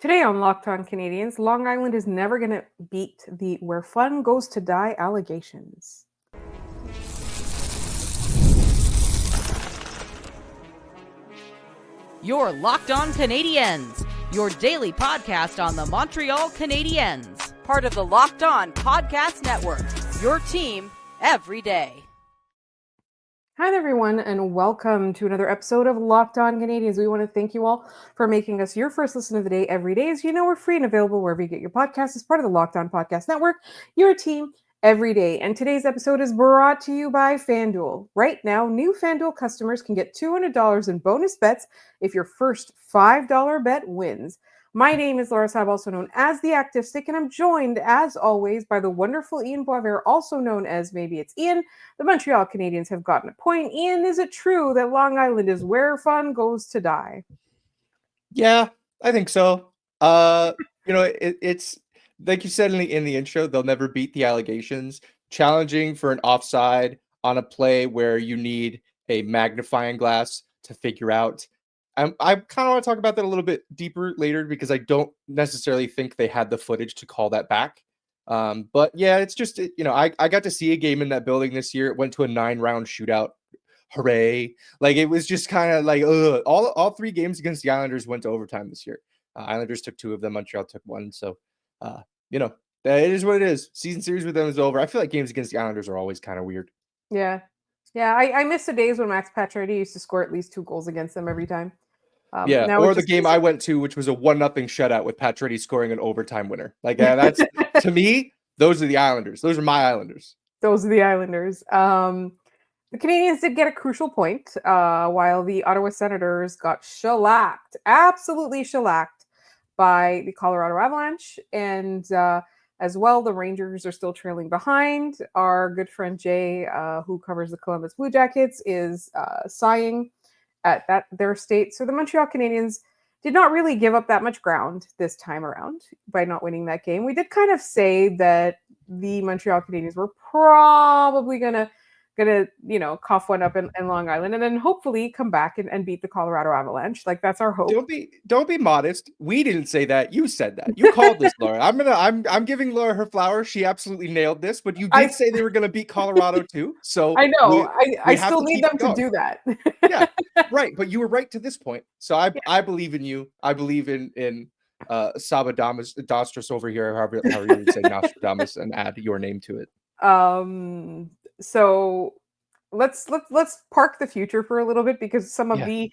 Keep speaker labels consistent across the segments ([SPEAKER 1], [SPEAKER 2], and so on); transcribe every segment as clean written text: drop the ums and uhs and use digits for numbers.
[SPEAKER 1] Today on Locked On Canadiens, Long Island is never going to beat the where fun goes to die allegations.
[SPEAKER 2] You're Locked On Canadiens, your daily podcast on the Montreal Canadiens, part of the Locked On Podcast Network, your team every day.
[SPEAKER 1] Hi there, everyone, and welcome to another episode of Locked On Canadiens. We want to thank you all for making us your first listen of the day every day. As you know, we're free and available wherever you get your podcasts as part of the Locked On Podcast Network, your team every day. And today's episode is brought to you by FanDuel. Right now, new FanDuel customers can get $200 in bonus bets if your first $5 bet wins. My name is Laura Saab, also known as The Active Stick, and I'm joined, as always, by the wonderful Ian Boisvert, also known as Maybe It's Ian. The Montreal Canadiens have gotten a point. Ian, is it true that Long Island is where fun goes to die?
[SPEAKER 3] Yeah, I think so. It's like you said in the intro, they'll never beat the allegations. Challenging for an offside on a play where you need a magnifying glass to figure out. I kind of want to talk about that a little bit deeper later because I don't necessarily think they had the footage to call that back. But yeah, it's just, I got to see a game in that building this year. It went to a 9-round shootout. Hooray. Like, it was just kind of like, all three games against the Islanders went to overtime this year. Islanders took 2 of them. Montreal took 1. So, it is what it is. Season series with them is over. I feel like games against the Islanders are always kind of weird.
[SPEAKER 1] Yeah. I miss the days when Max Pacioretty used to score at least 2 goals against them every time.
[SPEAKER 3] Or the game I went to, which was a 1-0 shutout with Pacioretty scoring an overtime winner. Like, that's to me, those are the Islanders. Those are my Islanders.
[SPEAKER 1] Those are the Islanders. The Canadiens did get a crucial point, while the Ottawa Senators got shellacked, absolutely shellacked by the Colorado Avalanche. And as well, the Rangers are still trailing behind. Our good friend Jay, who covers the Columbus Blue Jackets, is sighing at their state. So the Montreal Canadiens did not really give up that much ground this time around by not winning that game. We did kind of say that the Montreal Canadiens were probably gonna cough one up in Long Island and then hopefully come back and beat the Colorado Avalanche. Like, that's our hope.
[SPEAKER 3] Don't be modest. We didn't say that. You said that. You called this, Laura. I'm giving Laura her flowers. She absolutely nailed this, but you did say they were gonna beat Colorado too. So
[SPEAKER 1] I know I still need them to do that.
[SPEAKER 3] Yeah, right. But you were right to this point. So I believe in you. I believe in Sabadamus Dostros over here, however you would say Nostradamus, and add your name to it.
[SPEAKER 1] So let's park the future for a little bit because some of the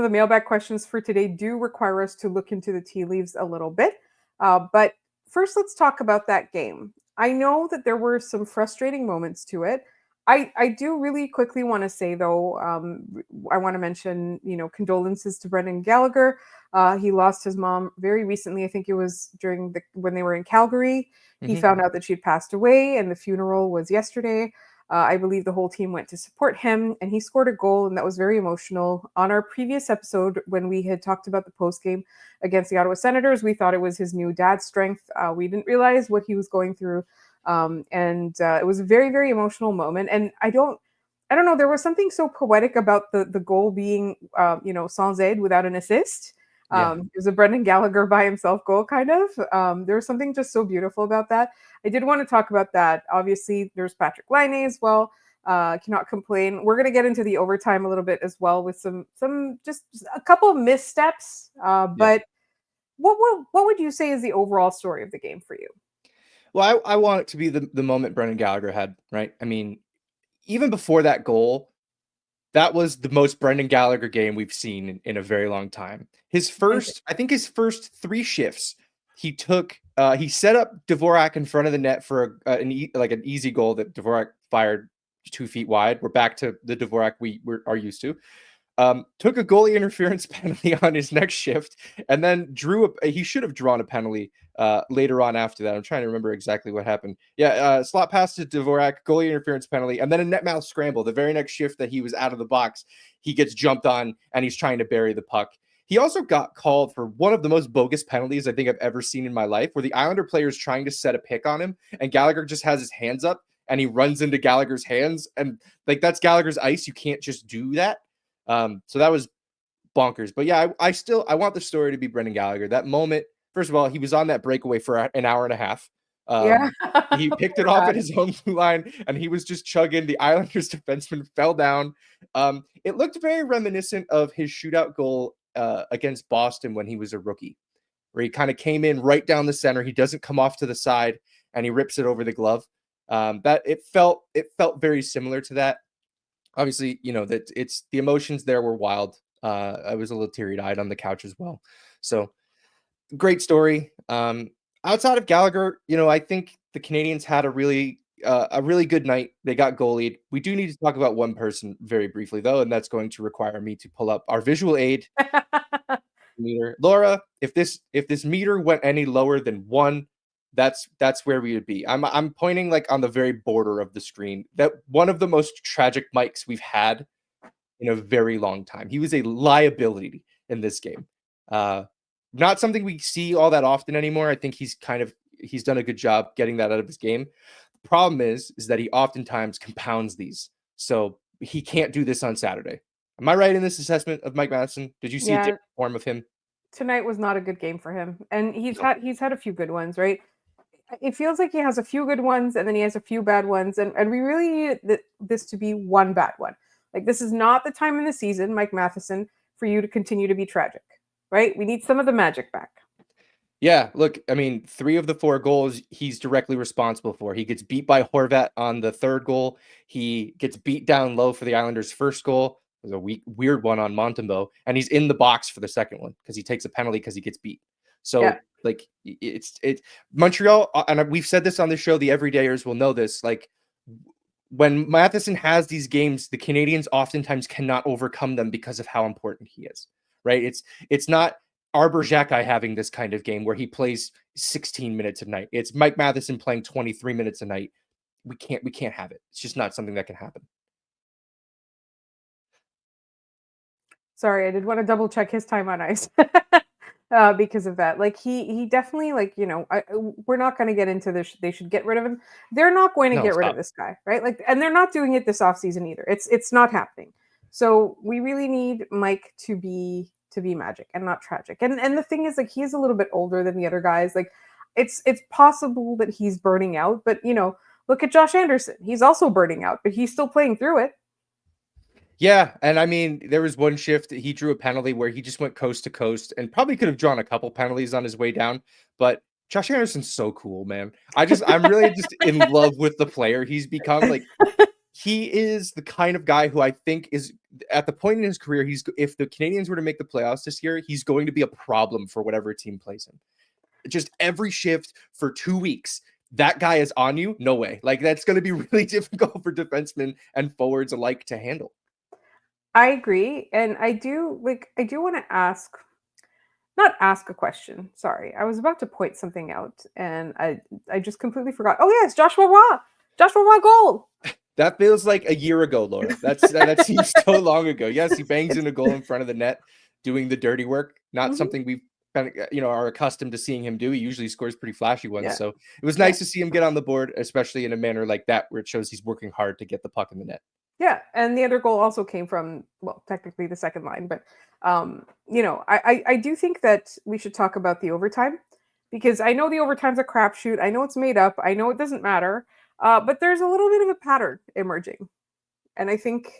[SPEAKER 1] mailbag questions for today do require us to look into the tea leaves a little bit. But first, let's talk about that game. I know that there were some frustrating moments to it. I do really quickly want to say, though, I want to mention, condolences to Brendan Gallagher. He lost his mom very recently. I think it was when they were in Calgary. He found out that she had passed away, and the funeral was yesterday. I believe the whole team went to support him, and he scored a goal, and that was very emotional. On our previous episode, when we had talked about the postgame against the Ottawa Senators, we thought it was his new dad's strength. We didn't realize what he was going through. And it was a very, very emotional moment. And I don't know, there was something so poetic about the goal being, sans aide, without an assist. It was a Brendan Gallagher by himself goal, kind of. There was something just so beautiful about that. I did want to talk about that. Obviously, there's Patrick Laine as well. Cannot complain. We're going to get into the overtime a little bit as well with some just a couple of missteps. But what would you say is the overall story of the game for you?
[SPEAKER 3] Well, I want it to be the moment Brendan Gallagher had, right? I mean, even before that goal, that was the most Brendan Gallagher game we've seen in a very long time. His first 3 shifts, he set up Dvorak in front of the net for an easy goal that Dvorak fired 2 feet wide. We're back to the Dvorak we are used to. Took a goalie interference penalty on his next shift, and then he should have drawn a penalty later on after that. I'm trying to remember exactly what happened. Slot pass to Dvorak, goalie interference penalty, and then a net mouth scramble. The very next shift that he was out of the box, he gets jumped on, and he's trying to bury the puck. He also got called for one of the most bogus penalties I think I've ever seen in my life, where the Islander player is trying to set a pick on him, and Gallagher just has his hands up, and he runs into Gallagher's hands, and like, that's Gallagher's ice. You can't just do that. So that was bonkers. But yeah, I want the story to be Brendan Gallagher. That moment, first of all, he was on that breakaway for an hour and a half.
[SPEAKER 1] Yeah.
[SPEAKER 3] He picked it off at his own blue line, and he was just chugging. The Islanders defenseman fell down. It looked very reminiscent of his shootout goal against Boston when he was a rookie, where he kind of came in right down the center. He doesn't come off to the side, and he rips it over the glove. That it felt very similar to that. Obviously, that it's the emotions there were wild. I was a little teary-eyed on the couch as well. So great story. Outside of Gallagher, I think the Canadiens had a really good night. They got goalied. We do need to talk about one person very briefly, though, and that's going to require me to pull up our visual aid meter. Laura, if this meter went any lower than 1, that's where we would be. I'm pointing like on the very border of the screen. That one of the most tragic Mikes we've had in a very long time. He was a liability in this game. Not something we see all that often anymore. I think he's done a good job getting that out of his game. The problem is that he oftentimes compounds these. So he can't do this on Saturday. Am I right in this assessment of Mike Matheson? Did you see a different form of him?
[SPEAKER 1] Tonight was not a good game for him. And he's had a few good ones, right? It feels like he has a few good ones and then he has a few bad ones. And we really need this to be one bad one. Like, this is not the time in the season, Mike Matheson, for you to continue to be tragic, right? We need some of the magic back.
[SPEAKER 3] Yeah, look, I mean, 3 of the 4 goals he's directly responsible for. He gets beat by Horvat on the 3rd goal. He gets beat down low for the Islanders' first goal. It was a weird one on Montembeault. And he's in the box for the second one because he takes a penalty because he gets beat. So, like, it's Montreal, and we've said this on the show, the everydayers will know this, like, when Matheson has these games, the Canadiens oftentimes cannot overcome them because of how important he is, right? It's not Arbor Xhekaj having this kind of game where he plays 16 minutes a night. It's Mike Matheson playing 23 minutes a night. We can't have it. It's just not something that can happen.
[SPEAKER 1] Sorry, I did want to double check his time on ice. Because of that. Like, he definitely, like, we're not going to get into this. They should get rid of him. They're not going to get rid of this guy, right? Like, and they're not doing it this offseason either. It's not happening. So we really need Mike to be magic and not tragic. And the thing is, like, he is a little bit older than the other guys. Like, it's possible that he's burning out, but look at Josh Anderson. He's also burning out, but he's still playing through it.
[SPEAKER 3] Yeah, and I mean, there was one shift he drew a penalty where he just went coast to coast and probably could have drawn a couple penalties on his way down, but Josh Anderson's so cool, man. I'm really just in love with the player he's become. Like, he is the kind of guy who I think is at the point in his career, if the Canadiens were to make the playoffs this year, he's going to be a problem for whatever team plays him. Just every shift for 2 weeks, that guy is on you. No way. Like, that's going to be really difficult for defensemen and forwards alike to handle.
[SPEAKER 1] I agree. And I do want to not ask a question. Sorry. I was about to point something out and I just completely forgot. Oh yes, Joshua Roy goal.
[SPEAKER 3] That feels like a year ago, Laura. That seems so long ago. Yes, he bangs in a goal in front of the net, doing the dirty work. Not something we've are accustomed to seeing him do. He usually scores pretty flashy ones. Yeah. So it was nice to see him get on the board, especially in a manner like that, where it shows he's working hard to get the puck in the net.
[SPEAKER 1] Yeah, and the other goal also came from, well, technically the second line, but I do think that we should talk about the overtime, because I know the overtime's a crapshoot. I know it's made up. I know it doesn't matter, but there's a little bit of a pattern emerging, and I think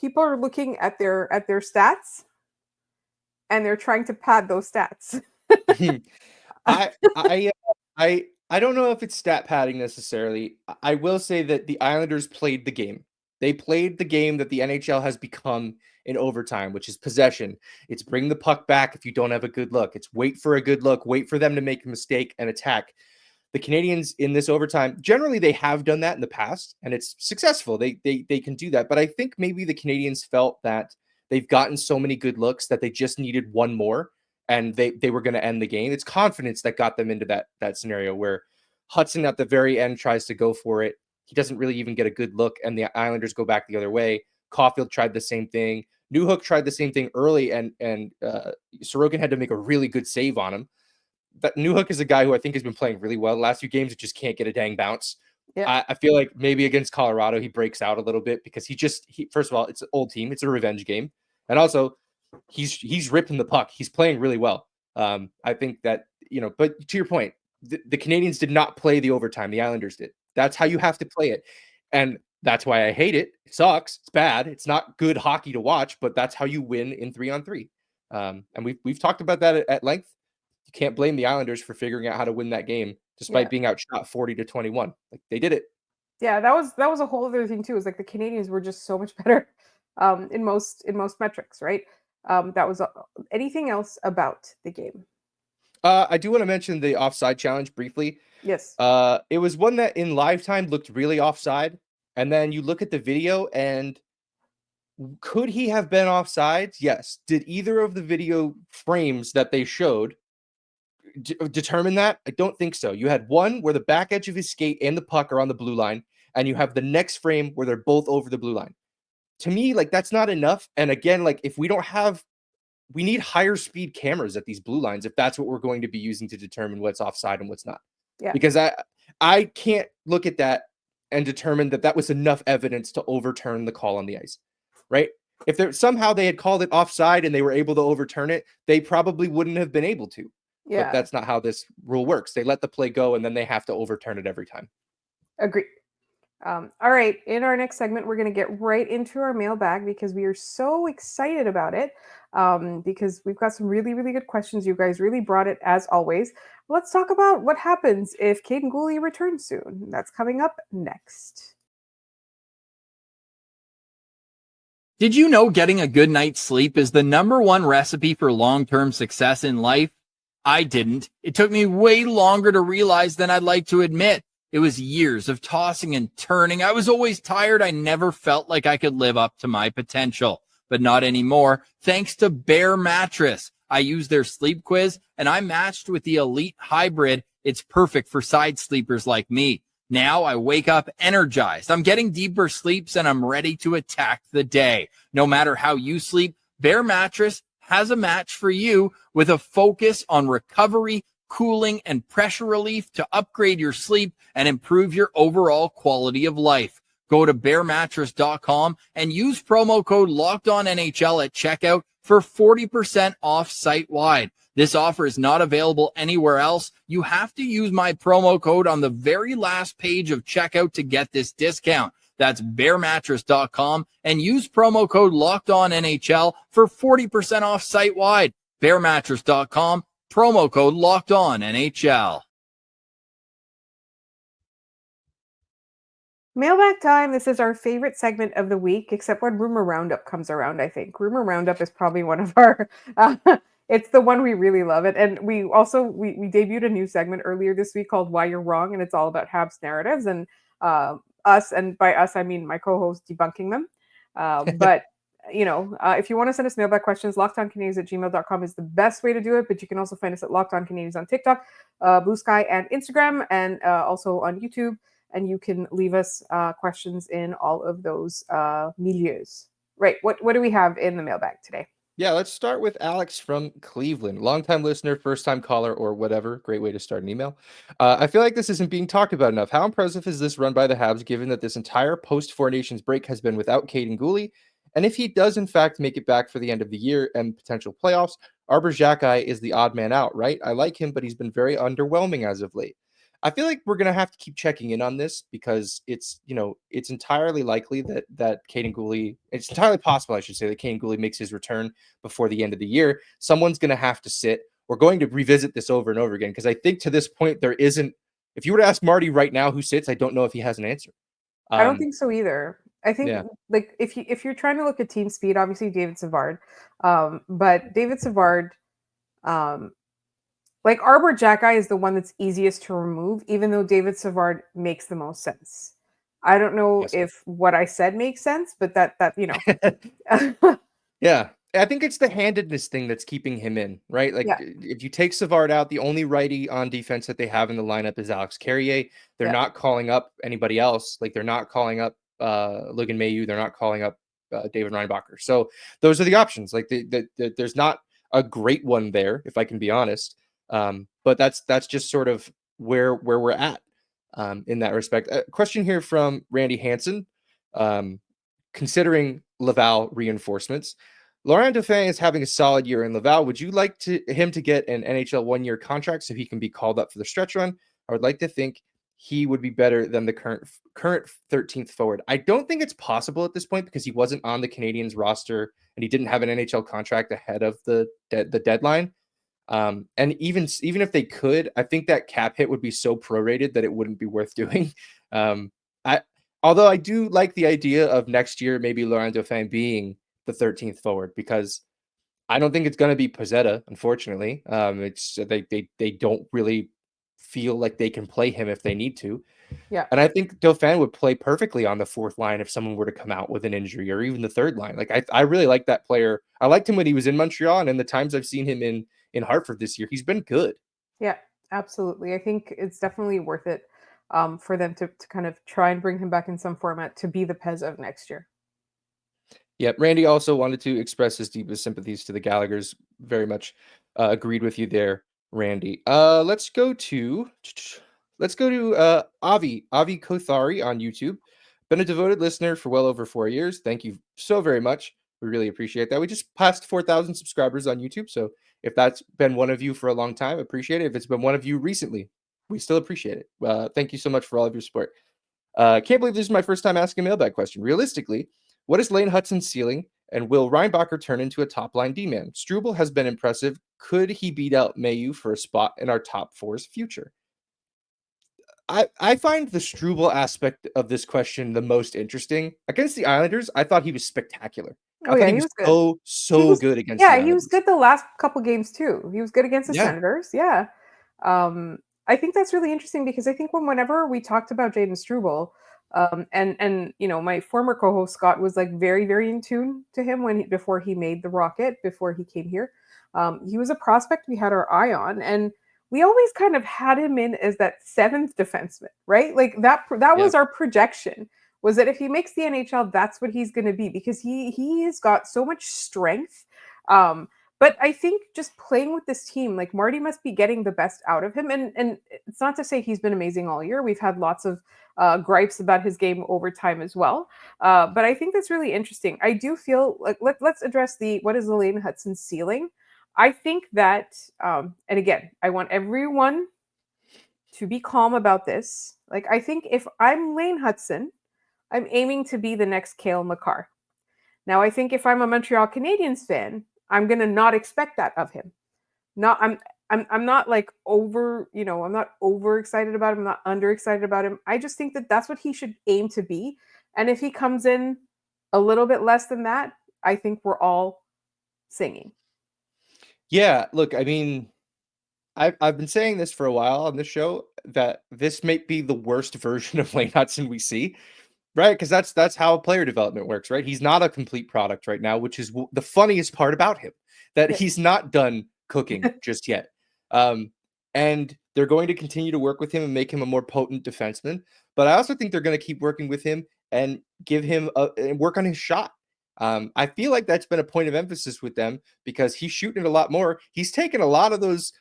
[SPEAKER 1] people are looking at their stats, and they're trying to pad those stats.
[SPEAKER 3] I don't know if it's stat padding necessarily. I will say that the Islanders played the game. They played the game that the NHL has become in overtime, which is possession. It's bring the puck back if you don't have a good look. It's wait for a good look, wait for them to make a mistake and attack. The Canadiens in this overtime, generally they have done that in the past, and it's successful. They can do that. But I think maybe the Canadiens felt that they've gotten so many good looks that they just needed one more. And they were going to end the game. It's confidence that got them into that scenario where Hudson at the very end tries to go for it. He doesn't really even get a good look, and the Islanders go back the other way. Caulfield tried the same thing. Newhook tried the same thing early, and Sorokin had to make a really good save on him. But Newhook is a guy who I think has been playing really well. The last few games, it just can't get a dang bounce. Yeah. I feel like maybe against Colorado, he breaks out a little bit because he first of all, it's an old team. It's a revenge game. And also, he's ripping the puck. He's playing really well. I think that, but to your point, the Canadiens did not play the overtime. The Islanders did. That's how you have to play it. And that's why I hate it. It sucks. It's bad. It's not good hockey to watch, but that's how you win in 3-on-3. And we've talked about that at length. You can't blame the Islanders for figuring out how to win that game despite being outshot 40-21. Like, they did it.
[SPEAKER 1] Yeah, that was a whole other thing too. Is like the Canadiens were just so much better in most metrics, right? That was anything else about the game?
[SPEAKER 3] I do want to mention the offside challenge briefly.
[SPEAKER 1] Yes.
[SPEAKER 3] It was one that in live time looked really offside, and then you look at the video and could he have been offsides? Yes. Did either of the video frames that they showed determine that? I don't think so. You had one where the back edge of his skate and the puck are on the blue line, and you have the next frame where they're both over the blue line. To me, like, that's not enough. And again, like, if we need higher speed cameras at these blue lines if that's what we're going to be using to determine what's offside and what's not.
[SPEAKER 1] Yeah.
[SPEAKER 3] Because I can't look at that and determine that was enough evidence to overturn the call on the ice, right? If somehow they had called it offside and they were able to overturn it, they probably wouldn't have been able to.
[SPEAKER 1] Yeah.
[SPEAKER 3] But that's not how this rule works. They let the play go and then they have to overturn it every time.
[SPEAKER 1] Agree. All right. In our next segment, we're going to get right into our mailbag because we are so excited about it. Because we've got some really, really good questions. You guys really brought it as always. Let's talk about what happens if Kaiden Guhle returns soon. That's coming up next.
[SPEAKER 4] Did you know getting a good night's sleep is the #1 recipe for long-term success in life? I didn't. It took me way longer to realize than I'd like to admit. It was years of tossing and turning. I was always tired. I never felt like I could live up to my potential, but not anymore. Thanks to Bare Mattress. I used their sleep quiz and I matched with the Elite Hybrid. It's perfect for side sleepers like me. Now I wake up energized. I'm getting deeper sleeps and I'm ready to attack the day. No matter how you sleep, Bare Mattress has a match for you with a focus on recovery, cooling, and pressure relief to upgrade your sleep and improve your overall quality of life. Go to baremattress.com and use promo code LOCKEDONNHL at checkout for 40% off site-wide. This offer is not available anywhere else. You have to use my promo code on the very last page of checkout to get this discount. That's baremattress.com and use promo code LOCKEDONNHL for 40% off site-wide. Baremattress.com, promo code LOCKEDONNHL.
[SPEAKER 1] Mailbag time. This is our favorite segment of the week, except when Rumor Roundup comes around, I think. Rumor Roundup is probably one of our... it's the one we really love it. And we also, we debuted a new segment earlier this week called Why You're Wrong, and it's all about Habs narratives. And us, and by us, I mean my co-host debunking them. But, if you want to send us mailbag questions, lockedoncanadiens@gmail.com is the best way to do it. But you can also find us at Locked On Canadiens on TikTok, Bluesky, and Instagram, and also on YouTube. And you can leave us questions in all of those milieus. Right. What do we have in the mailbag today?
[SPEAKER 3] Yeah, let's start with Alex from Cleveland. Longtime listener, first-time caller, or whatever. Great way to start an email. I feel like this isn't being talked about enough. How impressive is this run by the Habs, given that this entire post-Four Nations break has been without Kaiden Guhle? And if he does, in fact, make it back for the end of the year and potential playoffs, Arber Xhekaj is the odd man out, right? I like him, but he's been very underwhelming as of late. I feel like we're going to have to keep checking in on this because it's entirely likely that Kaiden Guhle, it's entirely possible, I should say, that Kaiden Guhle makes his return before the end of the year. Someone's going to have to sit. We're going to revisit this over and over again because I think to this point, there isn't, if you were to ask Marty right now who sits, I don't know if he has an answer.
[SPEAKER 1] I don't think so either. I think like if you're trying to look at team speed, obviously David Savard, but David Savard, like Arber Xhekaj is the one that's easiest to remove, even though David Savard makes the most sense. I don't know if what I said makes sense, but that
[SPEAKER 3] Yeah, I think it's the handedness thing that's keeping him in, right? Like if you take Savard out, the only righty on defense that they have in the lineup is Alex Carrier. They're not calling up anybody else. Like they're not calling up Logan Mailloux. They're not calling up David Reinbacher. So those are the options. Like there's not a great one there, if I can be honest. But that's just sort of where we're at in that respect. A question here from Randy Hansen. Considering Laval reinforcements, Laurent Dauphin is having a solid year in Laval. Would you like him to get an NHL 1-year contract so he can be called up for the stretch run? I would like to think he would be better than the current 13th forward. I don't think it's possible at this point because he wasn't on the Canadiens roster and he didn't have an NHL contract ahead of the deadline. And even if they could, I think that cap hit would be so prorated that it wouldn't be worth doing. Although I do like the idea of next year maybe Laurent Dauphin being the 13th forward, because I don't think it's going to be Pezzetta, unfortunately. It's they don't really feel like they can play him if they need to.
[SPEAKER 1] Yeah.
[SPEAKER 3] And I think Dauphin would play perfectly on the fourth line if someone were to come out with an injury, or even the third line. Like I really like that player. I liked him when he was in Montreal, and in the times I've seen him in Hartford this year, he's been good.
[SPEAKER 1] Yeah, absolutely. I think it's definitely worth it for them to kind of try and bring him back in some format to be the Pez of next year.
[SPEAKER 3] Yeah, Randy also wanted to express his deepest sympathies to the Gallaghers. Very much agreed with you there, Randy. Let's go to Avi Kothari on YouTube. Been a devoted listener for well over 4 years. Thank you so very much. We really appreciate that. We just passed 4,000 subscribers on YouTube, so if that's been one of you for a long time, appreciate it. If it's been one of you recently, we still appreciate it. Thank you so much for all of your support. Can't believe this is my first time asking a mailbag question. Realistically, what is Lane Hutson's ceiling, and will Reinbacher turn into a top-line D-man? Struble has been impressive. Could he beat out Mailloux for a spot in our top four's future? I find the Struble aspect of this question the most interesting. Against the Islanders, I thought he was spectacular. I thought he was
[SPEAKER 1] good.
[SPEAKER 3] so good against the Islanders.
[SPEAKER 1] He was good the last couple games too. He was good against the Senators. Yeah. I think that's really interesting because I think whenever we talked about Jayden Struble, and you know, my former co-host Scott was like very, very in tune to him before he made the Rocket, before he came here. He was a prospect we had our eye on, and we always kind of had him in as that seventh defenseman, right? Like that was our projection, was that if he makes the NHL, that's what he's going to be, because he has got so much strength. But I think just playing with this team, like Marty must be getting the best out of him. And it's not to say he's been amazing all year. We've had lots of gripes about his game over time as well. But I think that's really interesting. I do feel like let's address what is the Lane Hutson ceiling. I think that, and again, I want everyone to be calm about this. Like, I think if I'm Lane Hutson, I'm aiming to be the next Cale Makar. Now, I think if I'm a Montreal Canadiens fan, I'm gonna not expect that of him. I'm not like over, you know, I'm not over excited about him. I'm not under excited about him. I just think that that's what he should aim to be. And if he comes in a little bit less than that, I think we're all singing.
[SPEAKER 3] Yeah, look, I mean, I've been saying this for a while on this show, that this may be the worst version of Lane Hutson we see, right? Because that's how player development works, right? He's not a complete product right now, which is the funniest part about him, that he's not done cooking just yet. And they're going to continue to work with him and make him a more potent defenseman. But I also think they're going to keep working with him and give him work on his shot. I feel like that's been a point of emphasis with them, because he's shooting it a lot more. He's taken a lot of those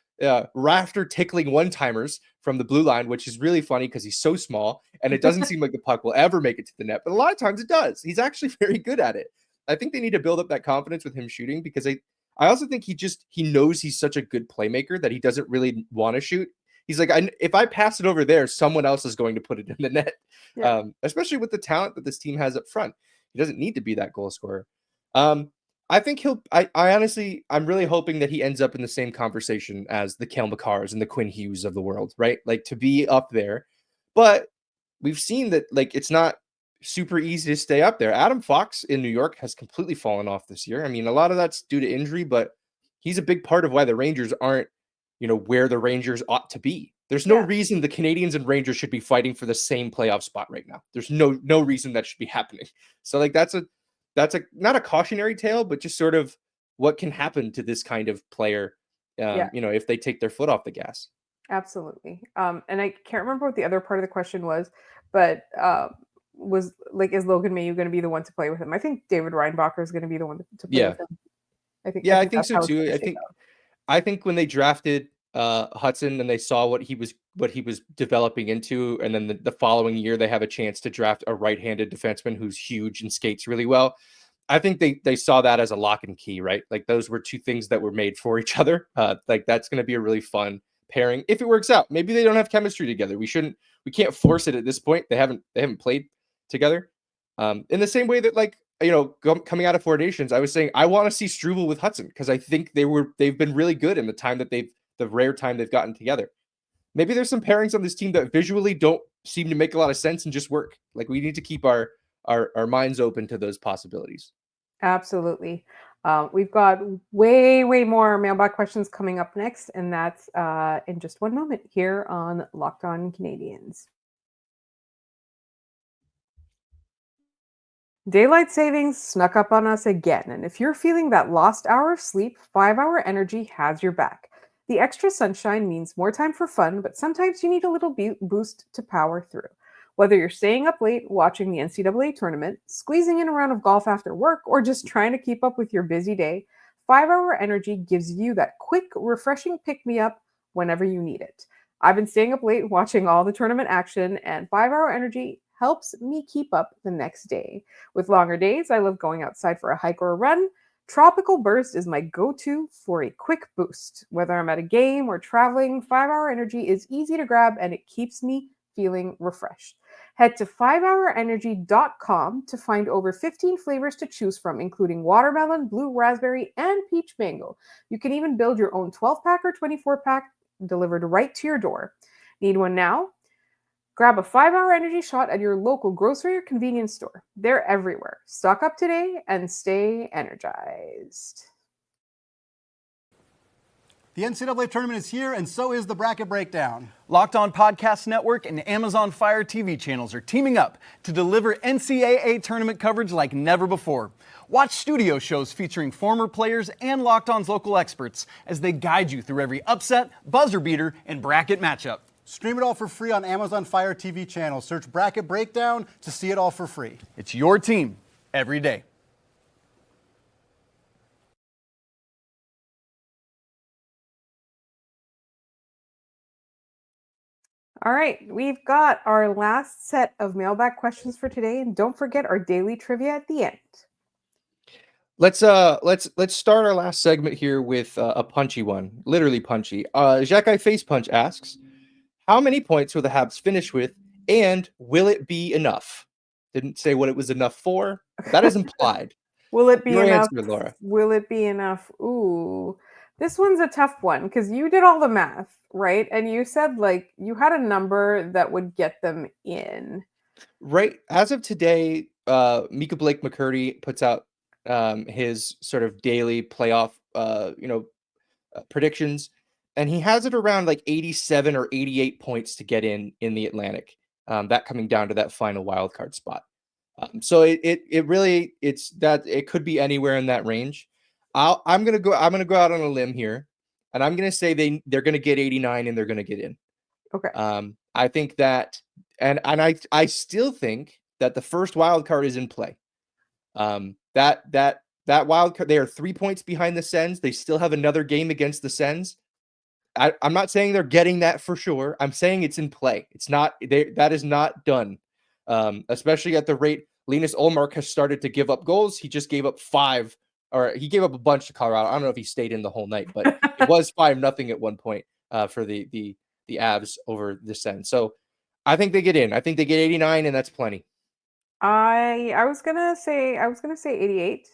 [SPEAKER 3] rafter tickling one-timers from the blue line, which is really funny because he's so small and it doesn't seem like the puck will ever make it to the net, but a lot of times it does. He's actually very good at it. I think they need to build up that confidence with him shooting, because I also think he knows he's such a good playmaker that he doesn't really want to shoot. He's like, if I pass it over there, someone else is going to put it in the net. Yeah. Especially with the talent that this team has up front. He doesn't need to be that goal scorer. I think I honestly, I'm really hoping that he ends up in the same conversation as the Cale Makars and the Quinn Hughes of the world, right? Like, to be up there. But we've seen that, like, it's not super easy to stay up there. Adam Fox in New York has completely fallen off this year. I mean, a lot of that's due to injury, but he's a big part of why the Rangers aren't, you know, where the Rangers ought to be. There's no reason the Canadiens and Rangers should be fighting for the same playoff spot right now. There's no reason that should be happening. So, like, that's not a cautionary tale, but just sort of what can happen to this kind of player, you know, if they take their foot off the gas.
[SPEAKER 1] Absolutely. And I can't remember what the other part of the question was, but was like, is Logan Mailloux going to be the one to play with him? I think David Reinbacher is going to be the one to play with him. I think
[SPEAKER 3] so too. I think when they drafted Hutson and they saw what he was developing into, and then the following year they have a chance to draft a right-handed defenseman who's huge and skates really well, I think they saw that as a lock and key, right? Like those were two things that were made for each other. Like that's going to be a really fun pairing if it works out. Maybe they don't have chemistry together. We can't force it at this point. They haven't played together. In the same way that, like, coming out of Four Nations, I was saying I want to see Struble with Hudson because I think they've been really good in the rare time they've gotten together. Maybe there's some pairings on this team that visually don't seem to make a lot of sense and just work. Like we need to keep our minds open to those possibilities.
[SPEAKER 1] Absolutely. We've got way more mailbag questions coming up next, and that's in just one moment here on Locked On Canadiens. Daylight savings snuck up on us again, and if you're feeling that lost hour of sleep, 5-Hour Energy has your back. The extra sunshine means more time for fun, but sometimes you need a little boost to power through. Whether you're staying up late watching the NCAA tournament, squeezing in a round of golf after work, or just trying to keep up with your busy day, 5-Hour Energy gives you that quick, refreshing pick-me-up whenever you need it. I've been staying up late watching all the tournament action, and 5-Hour Energy helps me keep up the next day. With longer days, I love going outside for a hike or a run. Tropical Burst is my go-to for a quick boost. Whether I'm at a game or traveling, 5-Hour Energy is easy to grab and it keeps me feeling refreshed. Head to 5hourenergy.com to find over 15 flavors to choose from, including watermelon, blue raspberry, and peach mango. You can even build your own 12-pack or 24-pack delivered right to your door. Need one now? Grab a 5-Hour Energy shot at your local grocery or convenience store. They're everywhere. Stock up today and stay energized.
[SPEAKER 5] The NCAA tournament is here, and so is the Bracket Breakdown.
[SPEAKER 6] Locked On Podcast Network and Amazon Fire TV channels are teaming up to deliver NCAA tournament coverage like never before. Watch studio shows featuring former players and Locked On's local experts as they guide you through every upset, buzzer beater, and bracket matchup.
[SPEAKER 5] Stream it all for free on Amazon Fire TV channel. Search Bracket Breakdown to see it all for free.
[SPEAKER 6] It's your team every day.
[SPEAKER 1] All right, we've got our last set of mailbag questions for today, and don't forget our daily trivia at the end.
[SPEAKER 3] Let's start our last segment here with a punchy one, literally punchy. Jacques Face Punch asks, how many points will the Habs finish with, and will it be enough? Didn't say what it was enough for. That is implied.
[SPEAKER 1] Will it be
[SPEAKER 3] Your
[SPEAKER 1] enough?
[SPEAKER 3] answer, Laura.
[SPEAKER 1] Will it be enough? Ooh, this one's a tough one because you did all the math, right? And you said like you had a number that would get them in.
[SPEAKER 3] Right. As of today, Mika Blake McCurdy puts out his sort of daily playoff, predictions, and he has it around like 87 or 88 points to get in the Atlantic. That coming down to that final wildcard spot. So it could be anywhere in that range. I'm gonna go out on a limb here, and I'm gonna say they're gonna get 89 and they're gonna get in.
[SPEAKER 1] Okay.
[SPEAKER 3] I think that, and I still think that the first wild card is in play. That wild card, they are 3 points behind the Sens. They still have another game against the Sens. I'm not saying they're getting that for sure. I'm saying it's in play. It's not. That is not done. Especially at the rate Linus Ullmark has started to give up goals. He just gave up 5, or he gave up a bunch to Colorado. I don't know if he stayed in the whole night, but it was 5-0 at one point for the Avs over the Sens. So I think they get in. I think they get 89, and that's plenty.
[SPEAKER 1] I was gonna say 88.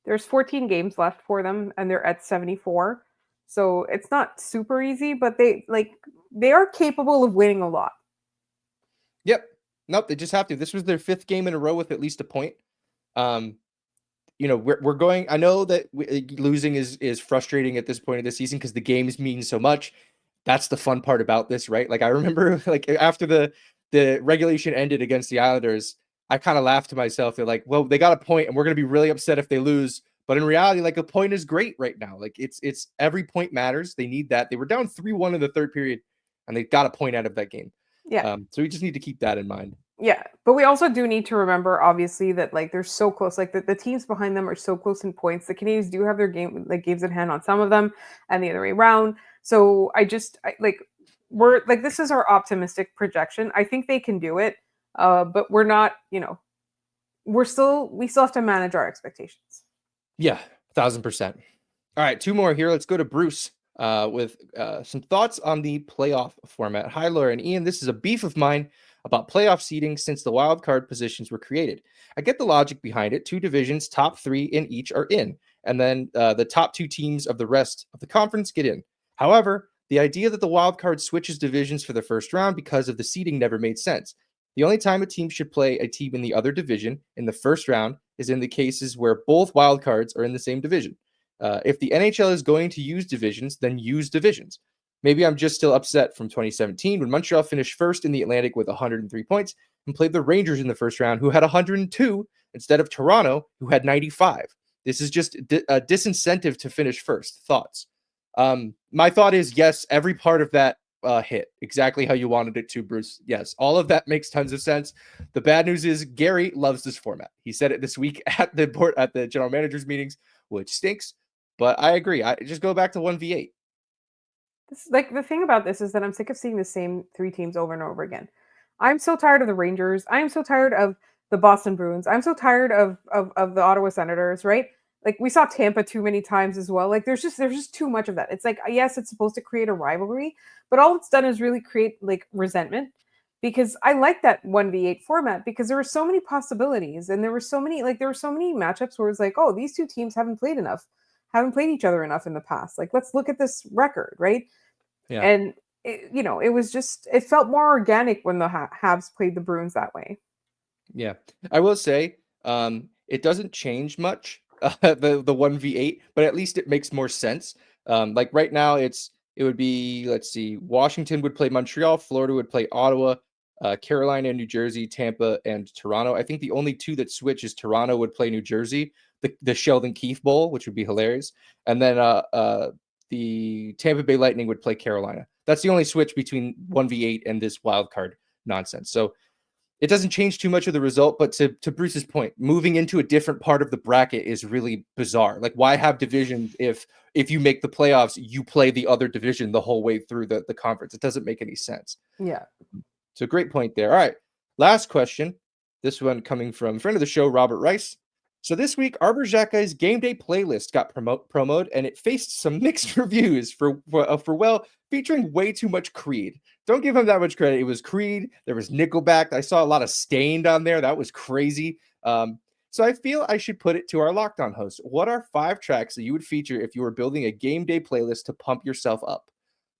[SPEAKER 1] There's 14 games left for them, and they're at 74. So it's not super easy, but they are capable of winning a lot.
[SPEAKER 3] Yep. Nope. They just have to. This was their 5th game in a row with at least a point. We're going. I know that losing is frustrating at this point of the season because the games mean so much. That's the fun part about this, right? Like I remember, like after the regulation ended against the Islanders, I kind of laughed to myself. They're like, well, they got a point, and we're going to be really upset if they lose. But in reality, like a point is great right now. Like it's every point matters. They need that. They were down 3-1 in the third period, and they got a point out of that game.
[SPEAKER 1] Yeah.
[SPEAKER 3] So we just need to keep that in mind.
[SPEAKER 1] Yeah, but we also do need to remember, obviously, that like they're so close. Like the teams behind them are so close in points. The Canadiens do have their games at hand on some of them, and the other way around. So we're like, this is our optimistic projection. I think they can do it, but we're not. we still have to manage our expectations.
[SPEAKER 3] Yeah, 1,000%. All right, 2 more here. Let's go to Bruce with some thoughts on the playoff format. Hi, Laura and Ian. This is a beef of mine about playoff seeding since the wild card positions were created. I get the logic behind it. 2 divisions, top 3 in each are in, and then the top 2 teams of the rest of the conference get in. However, the idea that the wild card switches divisions for the first round because of the seeding never made sense. The only time a team should play a team in the other division in the first round is in the cases where both wild cards are in the same division. If the NHL is going to use divisions, then use divisions. Maybe I'm just still upset from 2017 when Montreal finished first in the Atlantic with 103 points and played the Rangers in the first round, who had 102 instead of Toronto, who had 95. This is just a disincentive to finish first. Thoughts? My thought is yes, every part of that hit exactly how you wanted it to, Bruce. Yes, all of that makes tons of sense. The bad news is Gary loves this format. He said it this week at the general managers meetings, which stinks. But I agree. I just go back to 1v8.
[SPEAKER 1] This, like, the thing about this is that I'm sick of seeing the same 3 teams over and over again. I'm so tired of the Rangers. I am so tired of the Boston Bruins. I'm so tired of the Ottawa Senators, right? Like, we saw Tampa too many times as well. Like, there's just too much of that. It's like, yes, it's supposed to create a rivalry, but all it's done is really create like resentment, because I like that 1v8 format because there were so many possibilities and there were so many matchups where it's like, oh, these 2 teams haven't played each other enough in the past. Like, let's look at this record, right?
[SPEAKER 3] Yeah.
[SPEAKER 1] And it felt more organic when the Habs played the Bruins that way.
[SPEAKER 3] Yeah, I will say it doesn't change much, the 1v8, but at least it makes more sense. Like right now it would be, let's see, Washington would play Montreal, Florida would play Ottawa, Carolina, New Jersey, Tampa, and Toronto. I think the only 2 that switch is Toronto would play New Jersey, the Sheldon Keefe Bowl, which would be hilarious, and then the Tampa Bay Lightning would play Carolina. That's the only switch between 1v8 and this wild card nonsense. So it doesn't change too much of the result, but to Bruce's point, moving into a different part of the bracket is really bizarre. Like, why have divisions if you make the playoffs, you play the other division the whole way through the conference? It doesn't make any sense.
[SPEAKER 1] Yeah.
[SPEAKER 3] So great point there. All right, last question. This one coming from friend of the show, Robert Rice. So this week, Arbor Xhekaj's game day playlist got promoted, and it faced some mixed reviews for featuring way too much Creed. Don't give him that much credit. It was Creed. There was Nickelback. I saw a lot of Stained on there. That was crazy. So I feel I should put it to our Locked On host. What are 5 tracks that you would feature if you were building a game day playlist to pump yourself up?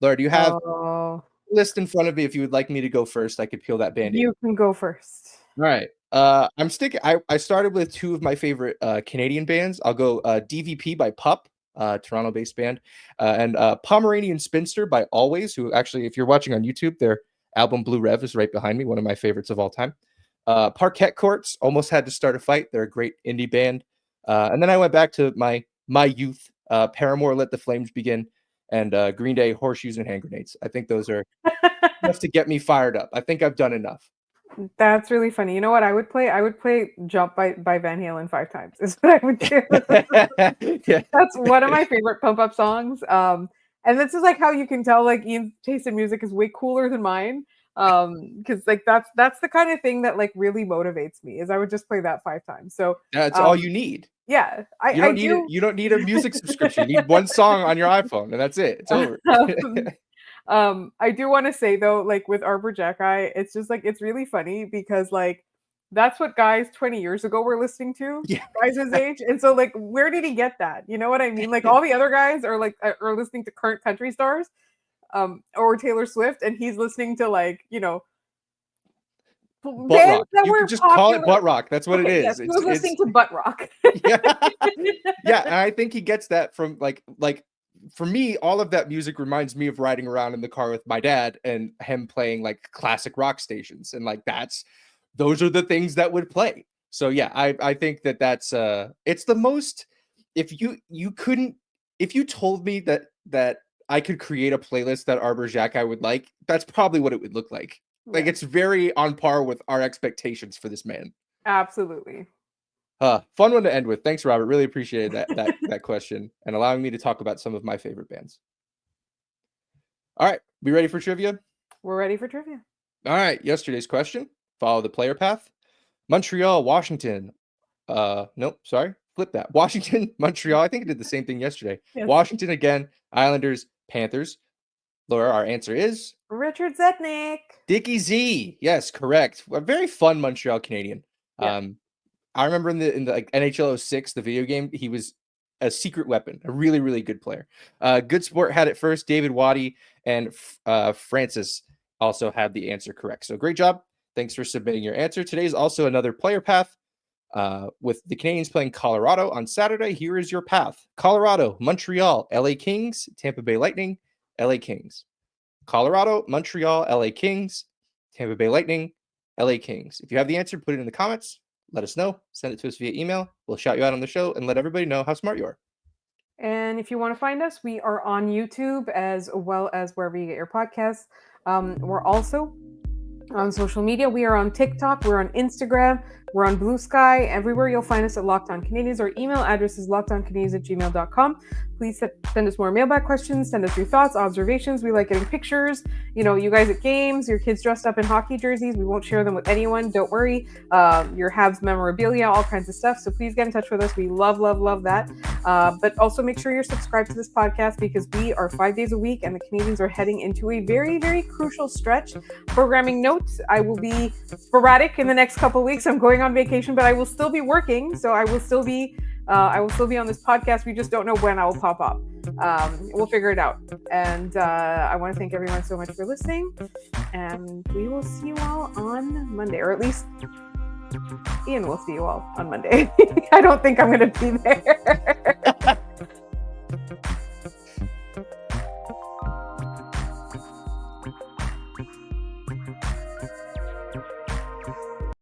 [SPEAKER 3] Laura, do you have a list in front of me? If you would like me to go first, I could peel that Band-Aid.
[SPEAKER 1] You can go first.
[SPEAKER 3] All right. I'm sticking. I started with 2 of my favorite Canadian bands. I'll go DVP by Pup, Toronto-based band, and Pomeranian Spinster by Always, who actually, if you're watching on YouTube, their album Blue Rev is right behind me, one of my favorites of all time. Parquet Courts, Almost Had to Start a Fight. They're a great indie band. And then I went back to my youth, Paramore, Let the Flames Begin, and Green Day, Horseshoes and Hand Grenades. I think those are enough to get me fired up. I think I've done enough.
[SPEAKER 1] That's really funny. You know what I would play? I would play Jump by Van Halen 5 times. Is what I would do.
[SPEAKER 3] Yeah.
[SPEAKER 1] That's one of my favorite pump up songs. And this is like how you can tell like Ian's taste in music is way cooler than mine. Because like that's the kind of thing that like really motivates me. Is I would just play that 5 times. So
[SPEAKER 3] that's all you need.
[SPEAKER 1] Yeah,
[SPEAKER 3] you don't need a music subscription. You need one song on your iPhone, and that's it. It's over.
[SPEAKER 1] I do want to say though, like with Arbor Xhekaj, it's just like it's really funny because like that's what guys 20 years ago were listening to, guys his age, and so like where did he get that? You know what I mean? Like all the other guys are like are listening to current country stars, or Taylor Swift, and he's listening to like
[SPEAKER 3] butt rock. You can just call it butt rock. That's what it is.
[SPEAKER 1] Yes, he was listening to butt rock.
[SPEAKER 3] Yeah, and I think he gets that from like for me, all of that music reminds me of riding around in the car with my dad and him playing like classic rock stations, and like those are the things that would play. So yeah, I think that's it's the most. If you told me that I could create a playlist that Arbor Xhekaj would like, that's probably what it would look like. Like it's very on par with our expectations for this man.
[SPEAKER 1] Absolutely.
[SPEAKER 3] Fun one to end with. Thanks, Robert. Really appreciated that question and allowing me to talk about some of my favorite bands. All right, we ready for trivia?
[SPEAKER 1] We're ready for trivia.
[SPEAKER 3] All right, yesterday's question. Follow the player path. Montreal, Washington, Nope, sorry. Flip that. Washington, Montreal. I think I did the same thing yesterday.
[SPEAKER 1] Yes.
[SPEAKER 3] Washington again, Islanders, Panthers. Laura, our answer is
[SPEAKER 1] Richard Zetnik.
[SPEAKER 3] Dickie Z. Yes, correct. A very fun Montreal Canadian.
[SPEAKER 1] Yeah.
[SPEAKER 3] I remember in the like NHL 06, the video game, he was a secret weapon, a really, really good player. Good Sport had it first. David Waddy and Francis also had the answer correct. So great job. Thanks for submitting your answer. Today is also another player path. With the Canadiens playing Colorado on Saturday, here is your path. Colorado, Montreal, LA Kings, Tampa Bay Lightning, LA Kings. Colorado, Montreal, LA Kings, Tampa Bay Lightning, LA Kings. If you have the answer, put it in the comments. Let us know. Send it to us via email. We'll shout you out on the show and let everybody know how smart you are.
[SPEAKER 1] And if you want to find us, we are on YouTube as well as wherever you get your podcasts. We're also on social media. We are on TikTok. We're on Instagram. We're on Bluesky. Everywhere you'll find us at Locked On Canadiens. Our email address is lockedoncanadiens@gmail.com. Please send us more mailbag questions. Send us your thoughts, observations. We like getting pictures. You know, you guys at games, your kids dressed up in hockey jerseys. We won't share them with anyone. Don't worry. Your Habs memorabilia, all kinds of stuff. So please get in touch with us. We love, love, love that. But also make sure you're subscribed to this podcast because we are 5 days a week and the Canadiens are heading into a very, very crucial stretch. Programming notes, I will be sporadic in the next couple of weeks. I'm going on vacation, but I will still be working. So I will still be on this podcast. We just don't know when I will pop up. We'll figure it out. And I want to thank everyone so much for listening. And we will see you all on Monday, or at least Ian will see you all on Monday. I don't think I'm going to be there.